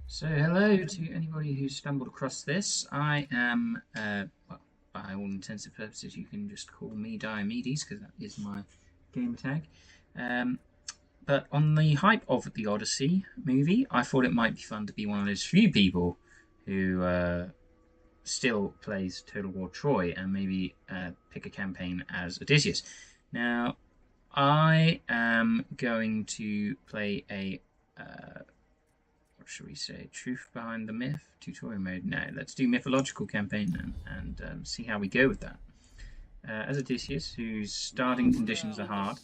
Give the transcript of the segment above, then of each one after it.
So, hello to anybody who stumbled across this. I am, well, by all intents and purposes, you can just call me Diomedes because that is my game tag. Um, but on the hype of the Odyssey movie, I thought it might be fun to be one of those few people who still plays Total War Troy and maybe pick a campaign as Odysseus. Now, I am going to play a what should we say? Truth behind the myth tutorial mode. No, let's do mythological campaign then, and see how we go with that. As Odysseus, whose starting conditions are hard.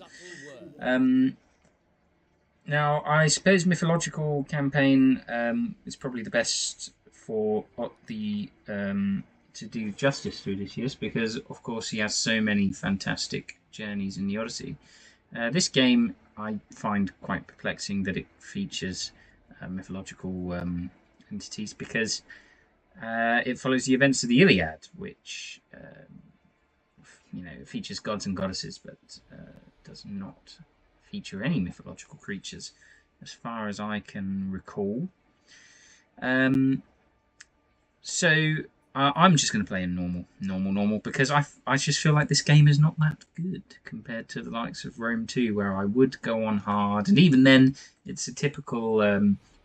Now, I suppose mythological campaign is probably the best for the to do justice to Odysseus because, of course, he has so many fantastic journeys in the Odyssey. This game I find quite perplexing that it features mythological entities because it follows the events of the Iliad, which features gods and goddesses, but does not feature any mythological creatures, as far as I can recall. So I'm just going to play in normal, because I just feel like this game is not that good compared to the likes of Rome 2, where I would go on hard, and even then, it's a typical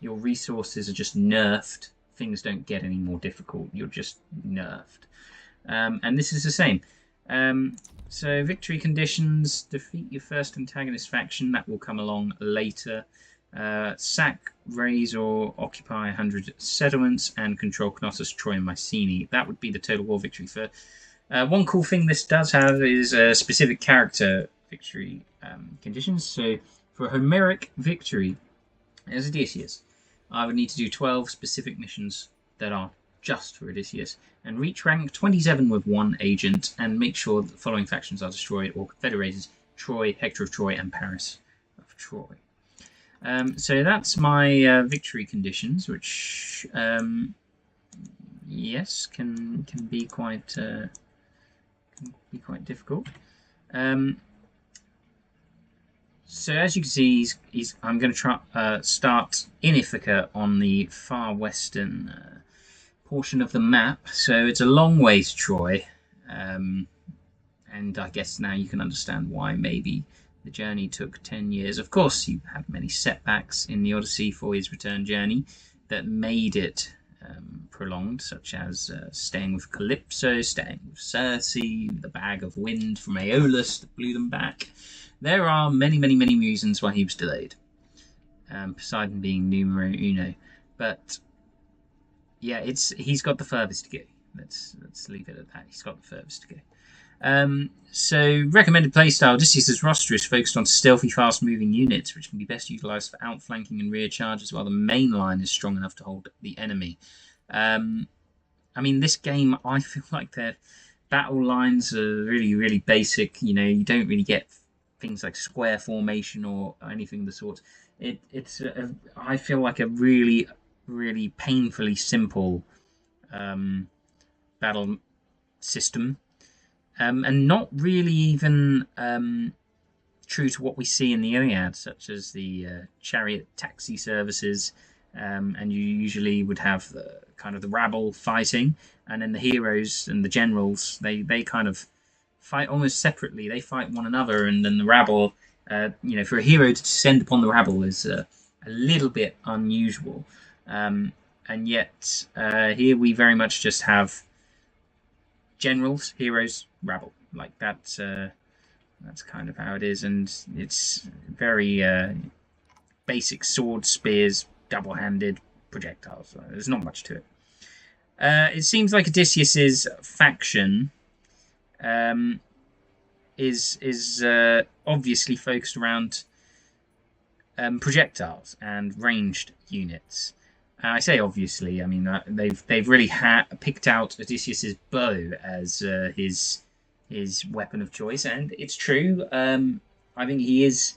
your resources are just nerfed. Things don't get any more difficult. You're just nerfed, and this is the same. So victory conditions: defeat your first antagonist faction. That will come along later. Sack, raise, or occupy 100 settlements and control Knossos, Troy, and Mycenae. That would be the total war victory. For one cool thing this does have is specific character victory conditions. So for a Homeric victory as Odysseus, I would need to do 12 specific missions that are just for Odysseus and reach rank 27 with one agent and make sure that the following factions are destroyed or confederated: Troy, Hector of Troy, and Paris of Troy. So that's my victory conditions, which yes, can be quite difficult. So as you can see, I'm going to try start in Ithaca on the far western portion of the map. So it's a long way to Troy, and I guess now you can understand why maybe the journey took 10 years. Of course, he had many setbacks in the Odyssey for his return journey that made it prolonged, such as staying with Calypso, staying with Circe, the bag of wind from Aeolus that blew them back. There are many reasons why he was delayed. Poseidon being numero uno. But yeah, he's got the furthest to go. Let's leave it at that. He's got the furthest to go. So recommended playstyle: Odysseus' roster is focused on stealthy, fast-moving units, which can be best utilised for outflanking and rear charges, while the main line is strong enough to hold the enemy. I mean, this game, I feel like their battle lines are really basic. You know, you don't really get things like square formation or anything of the sort. I feel like a really painfully simple battle system. And not really even true to what we see in the Iliad, such as the chariot taxi services, and you usually would have the kind of the rabble fighting, and then the heroes and the generals, they kind of fight almost separately. They fight one another, and then the rabble, for a hero to descend upon the rabble is a little bit unusual, and yet here we very much just have generals, heroes, rabble. Like that's kind of how it is, and it's very basic: sword, spears, double-handed projectiles. There's not much to it. It seems like Odysseus's faction is obviously focused around projectiles and ranged units. I say obviously. I mean they've really picked out Odysseus's bow as his weapon of choice, and it's true. I think he is.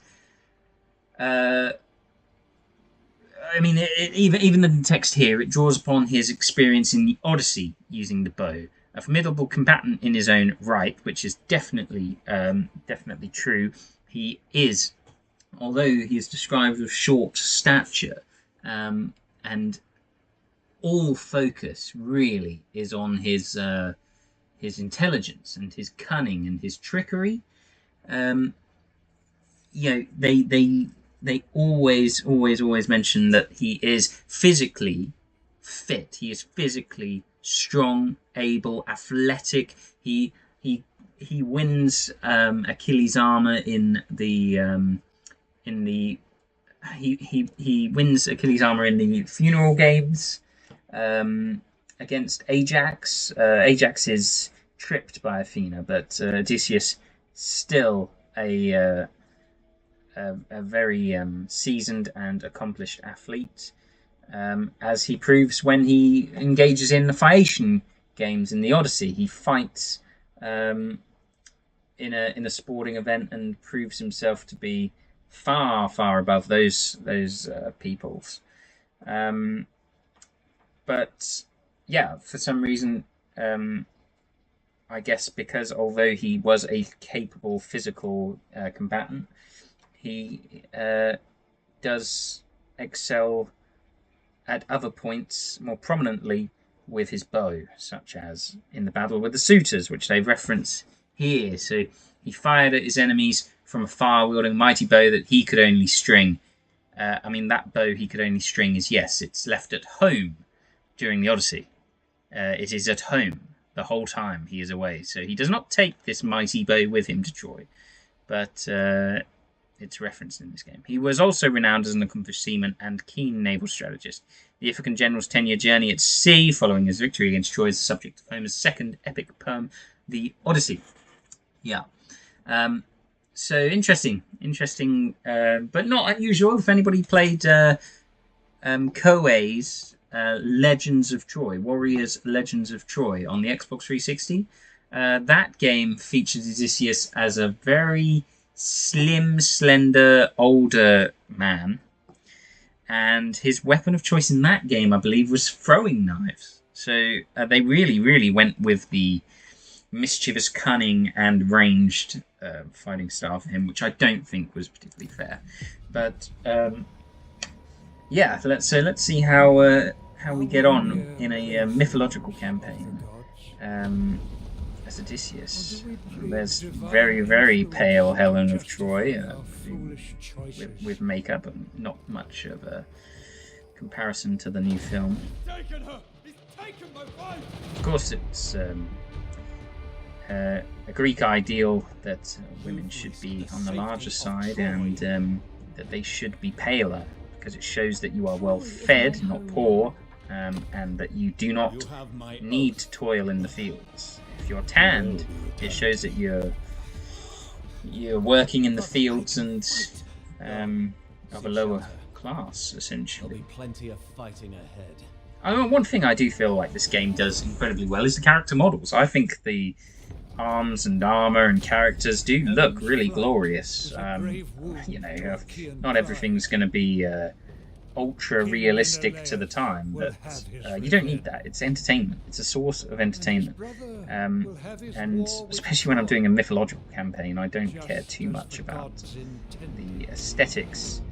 Even in the text here, it draws upon his experience in the Odyssey using the bow. A formidable combatant in his own right, which is definitely true. He is, although he is described of short stature, and all focus really is on his intelligence and his cunning and his trickery. They always mention that he is physically fit. He is physically strong, able, athletic. He wins Achilles' armor he wins Achilles' armor in the funeral games against Ajax. Ajax is tripped by Athena, but Odysseus still a very seasoned and accomplished athlete, as he proves when he engages in the Phaeacian games in the Odyssey. He fights in a sporting event and proves himself to be far above those peoples. But yeah, for some reason, I guess because although he was a capable physical combatant, he does excel at other points more prominently with his bow, such as in the battle with the suitors, which they reference here. So he fired at his enemies from afar, wielding a mighty bow that he could only string. That bow he could only string is, yes, it's left at home during the Odyssey. It is at home the whole time he is away. So he does not take this mighty bow with him to Troy, but it's referenced in this game. He was also renowned as an accomplished seaman and keen naval strategist. The Ithacan general's 10-year journey at sea following his victory against Troy is the subject of Homer's second epic poem, the Odyssey. Yeah. So interesting, but not unusual. If anybody played Koei's Legends of Troy, Warriors Legends of Troy on the Xbox 360, that game features Odysseus as a very slim, slender, older man, and his weapon of choice in that game, I believe, was throwing knives. So they really went with the mischievous cunning and ranged fighting style for him, which I don't think was particularly fair. But yeah, let's see how we get on in a mythological campaign as Odysseus. There's very pale Helen of Troy with makeup, and not much of a comparison to the new film. Of course, it's a Greek ideal that women should be on the larger side, and that they should be paler, because it shows that you are well fed, not poor, and that you do not need to toil in the fields. If you're tanned, it shows that you're working in the fields and of a lower class, essentially. Plenty of fighting ahead. One thing I do feel like this game does incredibly well is the character models. I think the arms and armor and characters do look really glorious. Not everything's going to be ultra realistic to the time, but you don't need that. It's entertainment. It's a source of entertainment, and especially when I'm doing a mythological campaign, I don't care too much about the aesthetics,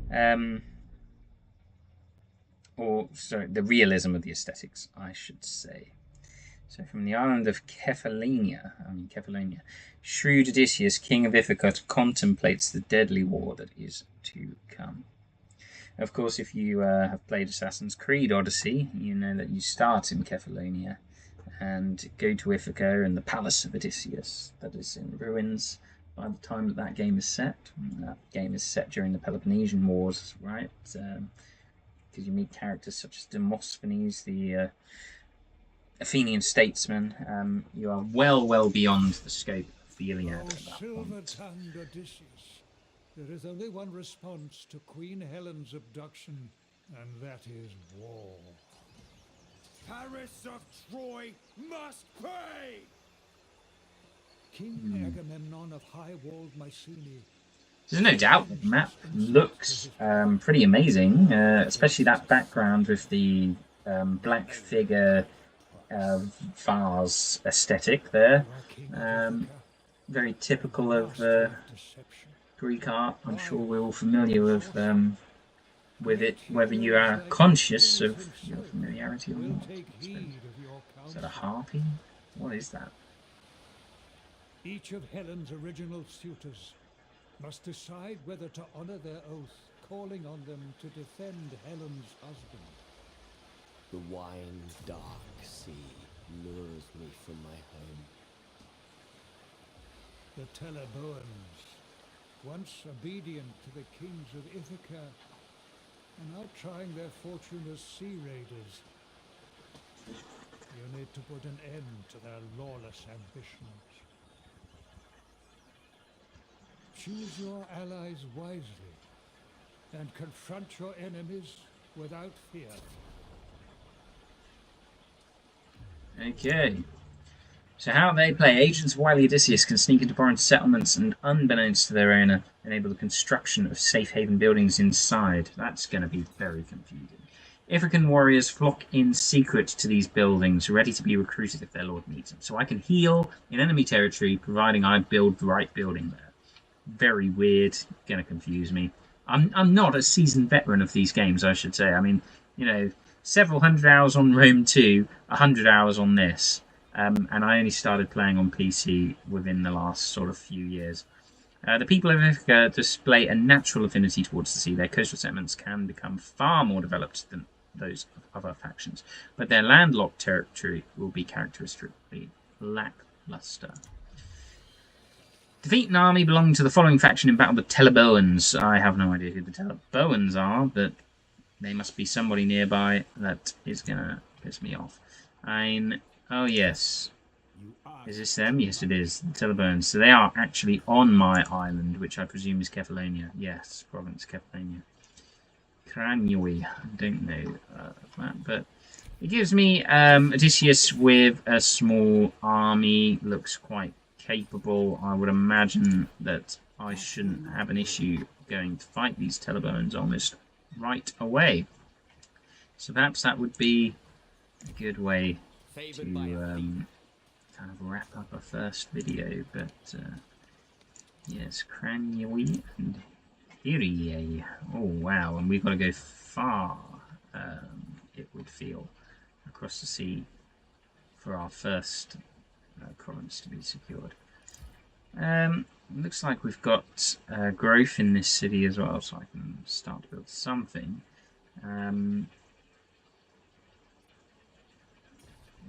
the realism of the aesthetics, I should say. So from the island of Kephallonia, shrewd Odysseus, king of Ithaca, contemplates the deadly war that is to come. Of course, if you have played Assassin's Creed Odyssey, you know that you start in Kephallonia and go to Ithaca and the palace of Odysseus that is in ruins by the time that game is set. That game is set during the Peloponnesian Wars, right? Because you meet characters such as Demosthenes, the Athenian statesman. You are well beyond the scope of the Iliad at that point. There is only one response to Queen Helen's abduction, and that is war. Paris of Troy must pay! King Agamemnon of high-walled Mycenae. There's no doubt that the map looks pretty amazing, especially that background with the black figure vase aesthetic there. Very typical of Greek art. I'm sure we're all familiar with with it, whether you are conscious of your familiarity or not. Is that a harpy? What is that? Each of Helen's original suitors must decide whether to honor their oath, calling on them to defend Helen's husband. The wine dark sea lures me from my home. The Teleboans, once obedient to the kings of Ithaca, are now trying their fortune as sea raiders. You need to put an end to their lawless ambitions. Choose your allies wisely, and confront your enemies without fear. Okay. So how they play. Agents of wily Odysseus can sneak into foreign settlements and, unbeknownst to their owner, enable the construction of safe haven buildings inside. That's going to be very confusing. African warriors flock in secret to these buildings, ready to be recruited if their lord needs them. So I can heal in enemy territory, providing I build the right building there. Very weird. Going to confuse me. I'm not a seasoned veteran of these games, I should say. I mean, you know, several hundred hours on Rome 2, 100 hours on this. And I only started playing on PC within the last sort of few years. The people of Ithaca display a natural affinity towards the sea. Their coastal settlements can become far more developed than those of other factions, but their landlocked territory will be characteristically lackluster. Defeat an army belonging to the following faction in battle: the Teleboans. I have no idea who the Teleboans are, but they must be somebody nearby. That is going to piss me off. Oh, yes. Is this them? Yes, it is. The Teleboans. So they are actually on my island, which I presume is Kephallonia. Yes, province Kephallonia. Cranioi. I don't know that, but it gives me Odysseus with a small army. Looks quite capable. I would imagine that I shouldn't have an issue going to fight these Teleboans almost right away. So perhaps that would be a good way to kind of wrap up a first video. But yes, Cranioi and Irie. Oh wow, and we've got to go far, it would feel, across the sea for our first province to be secured. Looks like we've got growth in this city as well, so I can start to build something.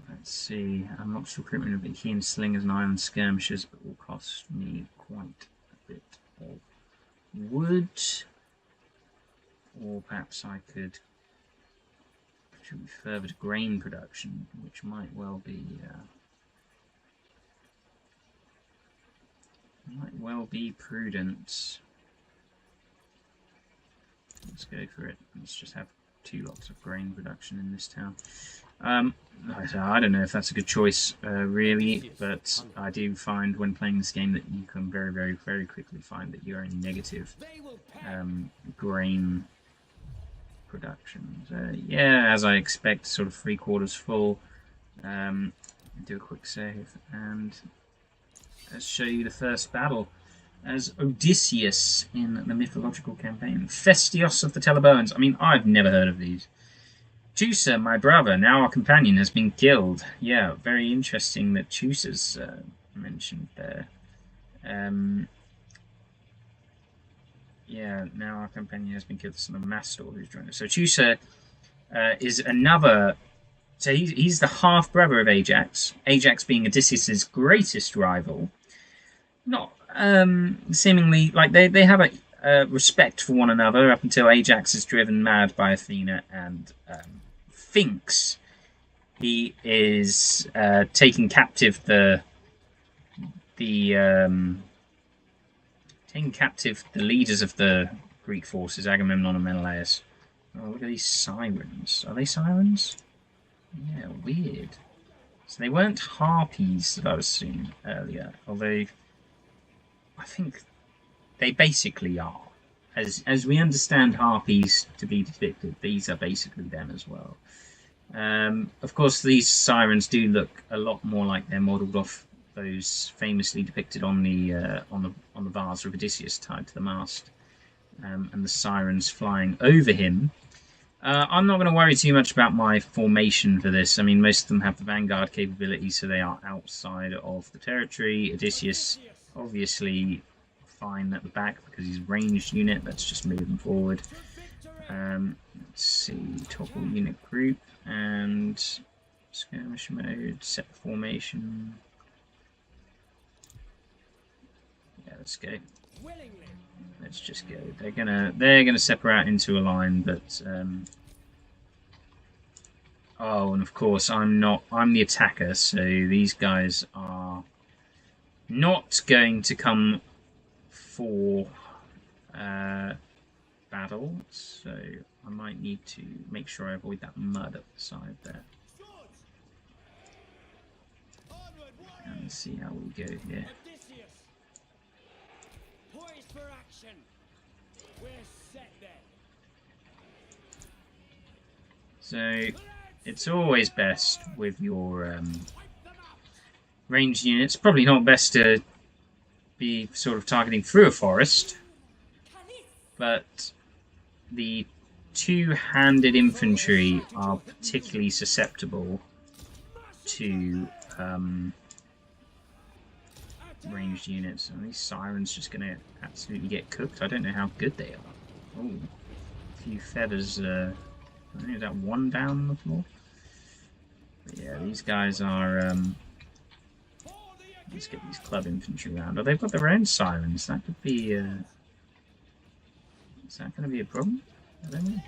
Let's see. Unlocks recruitment of keen slingers and iron skirmishers, but will cost me quite a bit of wood. Or perhaps I could contribute further to grain production, which might well be prudent. Let's go for it. Let's just have 2 lots of grain production in this town. I don't know if that's a good choice, really, but I do find when playing this game that you can very, very, very quickly find that you're in negative grain production. So, yeah, as I expect, sort of 3/4 full. Do a quick save, and let's show you the first battle as Odysseus in the mythological campaign. Festios of the Teleboans. I mean, I've never heard of these. Teucer, my brother, now our companion, has been killed. Yeah, very interesting that Teucer's mentioned there. Yeah, now our companion has been killed. The son of Mastor, who's joined us. So Teucer is another. So he's the half brother of Ajax. Ajax being Odysseus's greatest rival. Not seemingly like they have a respect for one another up until Ajax is driven mad by Athena and thinks he is taking captive the leaders of the Greek forces, Agamemnon and Menelaus. Oh, look at these sirens. Are they sirens? Yeah, weird. So they weren't harpies that I was seeing earlier, although I think they basically are. As we understand harpies to be depicted, these are basically them as well. Of course, these sirens do look a lot more like they're modelled off those famously depicted on the vase of Odysseus tied to the mast and the sirens flying over him. I'm not going to worry too much about my formation for this. I mean, most of them have the vanguard capability, so they are outside of the territory. Odysseus, obviously, fine at the back because he's a ranged unit. Let's just move him forward. Let's see, toggle unit group and skirmish mode, set formation. Yeah, let's go. Let's just go. They're gonna separate into a line, but oh, and of course I'm the attacker, so these guys are not going to come for battle, so I might need to make sure I avoid that mud up the side there. And see how we go here. So it's always best with your ranged units. Probably not best to be sort of targeting through a forest, but the two-handed infantry are particularly susceptible to ranged units. And these sirens just going to absolutely get cooked. I don't know how good they are. Oh, a few feathers. I think that one down on the floor. But yeah, these guys are. Let's get these club infantry around. Oh, they've got their own sirens. That could be. Is that going to be a problem? I don't know.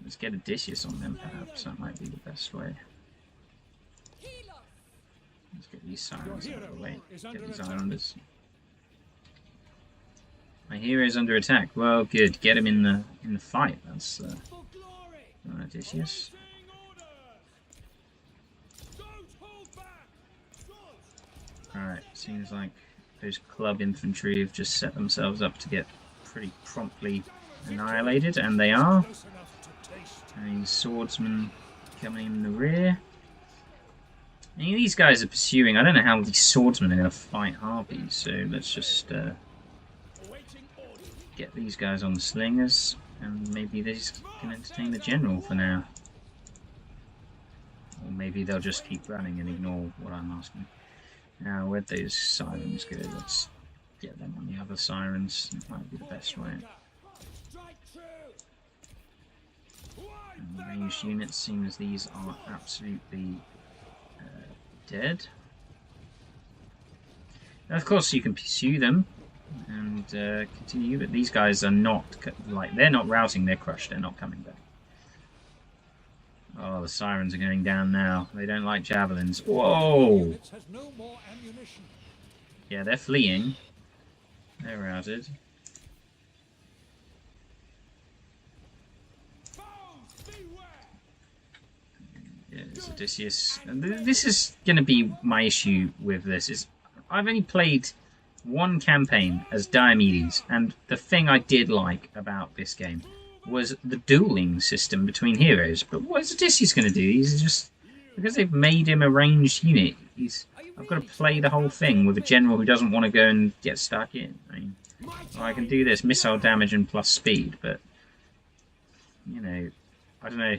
Let's get Odysseus on them, perhaps. That might be the best way. Let's get these sirens out of the way. Get these islanders. My hero's under attack. Well, good. Get him in the fight. That's Odysseus. Alright, seems like those club infantry have just set themselves up to get pretty promptly annihilated, and they are. And swordsmen coming in the rear. I mean, these guys are pursuing. I don't know how these swordsmen are going to fight harpies, so let's just get these guys on the slingers, and maybe they can entertain the general for now. Or maybe they'll just keep running and ignore what I'm asking. Now, where'd those sirens go? Let's get them on the other sirens. That might be the best way. And the ranged units, seeing as these are absolutely dead. Now, of course, you can pursue them and continue, but these guys are not, like, they're not rousing, they're crushed, they're not coming back. Oh, the sirens are going down now. They don't like javelins. Whoa! Yeah, they're fleeing. They're routed. Yeah, it's Odysseus. And this is going to be my issue with this. Is I've only played one campaign as Diomedes, and the thing I did like about this game was the dueling system between heroes. But what is Odysseus going to do? He's just, because they've made him a ranged unit, I've got to play the whole thing with a general who doesn't want to go and get stuck in. I mean, well, I can do this missile damage and plus speed, but you know, I don't know.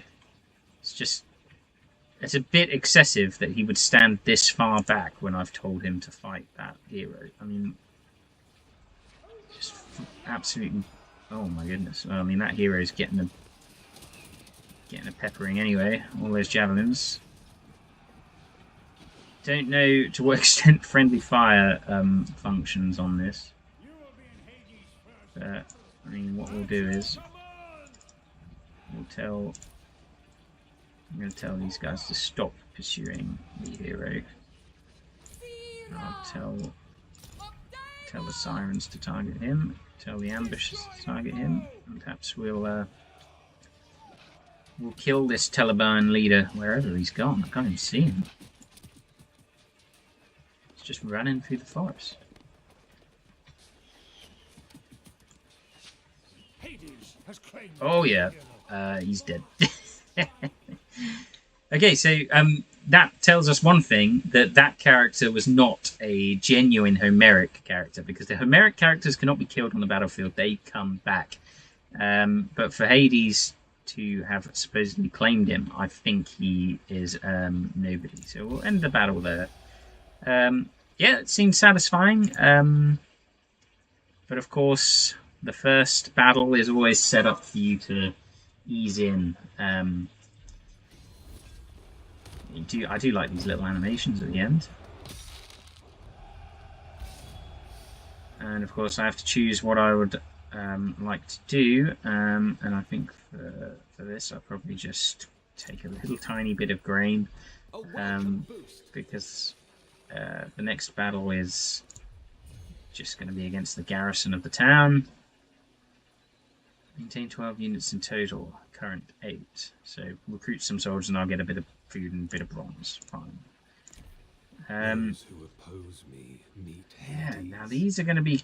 It's a bit excessive that he would stand this far back when I've told him to fight that hero. I mean, just absolutely. Oh my goodness! Well, I mean, that hero is getting a peppering anyway. All those javelins. Don't know to what extent friendly fire functions on this. But I mean, what we'll do is I'm going to tell these guys to stop pursuing the hero. And I'll tell the sirens to target him. Tell the ambushes to target him. And perhaps we'll kill this Teleboan leader wherever he's gone. I can't even see him. He's just running through the forest. Oh yeah, he's dead. Okay, so that tells us one thing, that character was not a genuine Homeric character, because the Homeric characters cannot be killed on the battlefield. They come back. But for Hades to have supposedly claimed him, I think he is nobody. So we'll end the battle there. Yeah, it seems satisfying. But of course, the first battle is always set up for you to ease in. I do like these little animations at the end. And of course I have to choose what I would like to do, and I think for this I'll probably just take a little tiny bit of grain, because the next battle is just going to be against the garrison of the town. Maintain 12 units in total, current 8. So recruit some soldiers and I'll get a bit of food and a bit of bronze. Fine. Those who oppose me meet Yeah, Hades. now these are going to be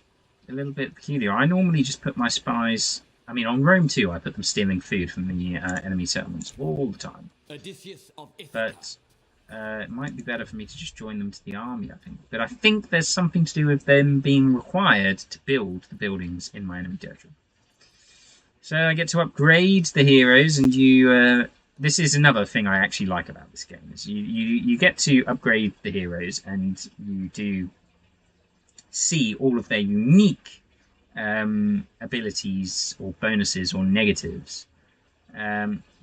a little bit peculiar. I normally just put my spies... I mean, on Rome too, I put them stealing food from the enemy settlements all the time. Odysseus of Ithaca. But it might be better for me to just join them to the army, I think. But I think there's something to do with them being required to build the buildings in my enemy territory. So I get to upgrade the heroes, and you... this is another thing I actually like about this game, is you get to upgrade the heroes, and you do see all of their unique abilities or bonuses or negatives.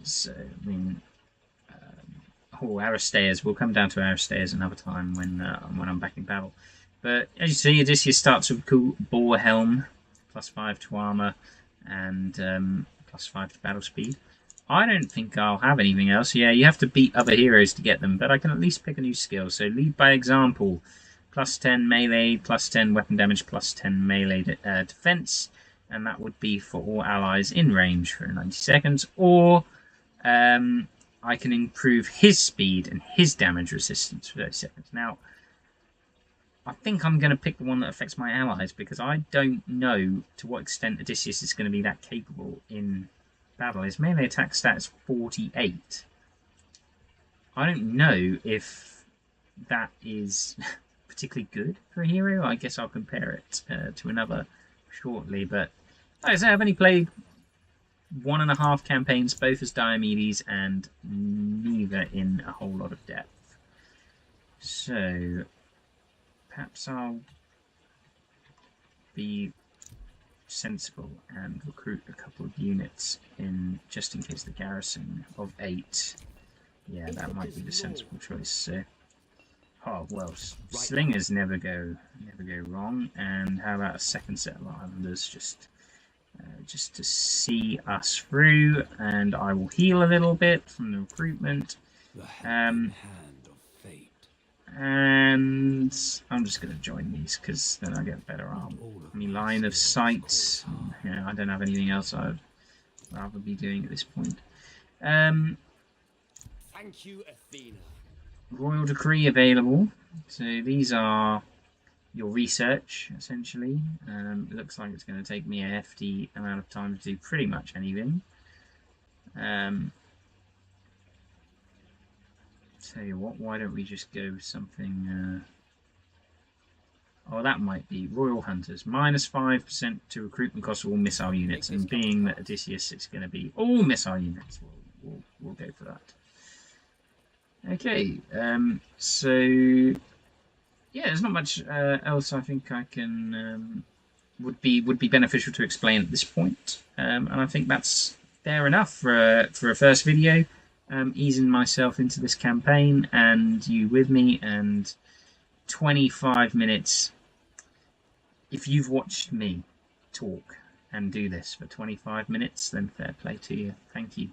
So, I mean... Aristeas. We'll come down to Aristeas another time when I'm back in battle. But as you see, Odysseus starts with a cool boar helm, +5 to armor, and +5 to battle speed. I don't think I'll have anything else. Yeah, you have to beat other heroes to get them, but I can at least pick a new skill. So lead by example. +10 melee, +10 weapon damage, +10 melee defense, and that would be for all allies in range for 90 seconds. Or I can improve his speed and his damage resistance for 30 seconds. Now, I think I'm going to pick the one that affects my allies, because I don't know to what extent Odysseus is going to be that capable in battle. His melee attack stat is 48. I don't know if that is particularly good for a hero. I guess I'll compare it to another shortly. But like I say, I've only played 1.5 campaigns, both as Diomedes, and neither in a whole lot of depth. So perhaps I'll be sensible and recruit a couple of units in, just in case the garrison of 8. Yeah, that might be the sensible choice. So, oh well, slingers never go wrong. And how about a second set of islanders, just to see us through, and I will heal a little bit from the recruitment. Hand of fate. And I'm just going to join these, because then I get better armor. I mean, line of sight. Yeah, I don't have anything else I'd rather be doing at this point. Thank you, Athena. Royal decree available. So these are your research, essentially. It looks like it's going to take me a hefty amount of time to do pretty much anything. Tell you what, why don't we just go with something... oh, that might be Royal Hunters. -5% to recruitment cost of all missile units, and being that Odysseus is going to be all missile units, we'll go for that. Okay, so... yeah, there's not much else I think I can would be beneficial to explain at this point, and I think that's fair enough for a first video. Easing myself into this campaign and you with me, and 25 minutes. If you've watched me talk and do this for 25 minutes, then fair play to you. Thank you.